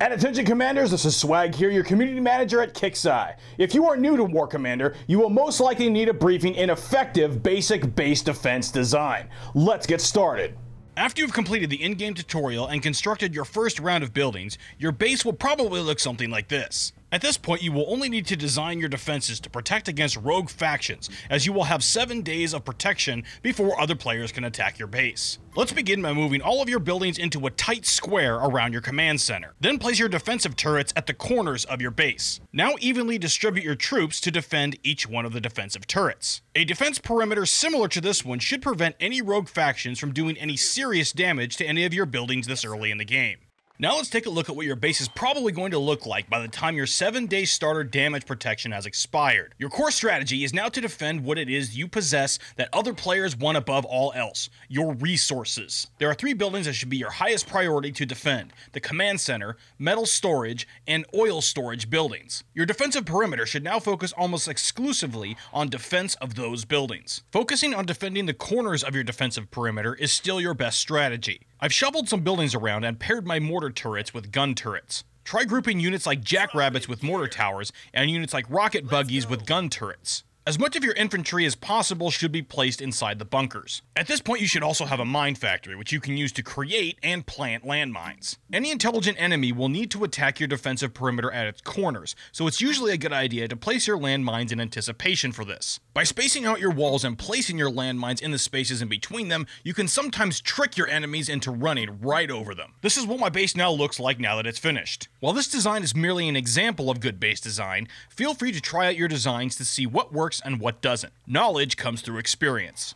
And attention commanders, this is Swag here, your community manager at KIXEYE. If you are new to War Commander, you will most likely need a briefing in effective basic base defense design. Let's get started. After you've completed the in-game tutorial and constructed your first round of buildings, your base will probably look something like this. At this point, you will only need to design your defenses to protect against rogue factions, as you will have 7 days of protection before other players can attack your base. Let's begin by moving all of your buildings into a tight square around your command center. Then place your defensive turrets at the corners of your base. Now evenly distribute your troops to defend each one of the defensive turrets. A defense perimeter similar to this one should prevent any rogue factions from doing any serious damage to any of your buildings this early in the game. Now let's take a look at what your base is probably going to look like by the time your 7-day starter damage protection has expired. Your core strategy is now to defend what it is you possess that other players want above all else, your resources. There are 3 buildings that should be your highest priority to defend: the command center, metal storage, and oil storage buildings. Your defensive perimeter should now focus almost exclusively on defense of those buildings. Focusing on defending the corners of your defensive perimeter is still your best strategy. I've shoveled some buildings around and paired my mortar turrets with gun turrets. Try grouping units like jackrabbits with mortar towers and units like rocket buggies with gun turrets. As much of your infantry as possible should be placed inside the bunkers. At this point, you should also have a mine factory, which you can use to create and plant landmines. Any intelligent enemy will need to attack your defensive perimeter at its corners, so it's usually a good idea to place your landmines in anticipation for this. By spacing out your walls and placing your landmines in the spaces in between them, you can sometimes trick your enemies into running right over them. This is what my base now looks like now that it's finished. While this design is merely an example of good base design, feel free to try out your designs to see what works and what doesn't. Knowledge comes through experience.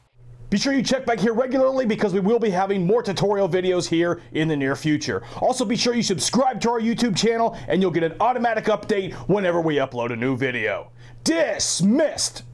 Be sure you check back here regularly because we will be having more tutorial videos here in the near future. Also be sure you subscribe to our YouTube channel and you'll get an automatic update whenever we upload a new video. Dismissed!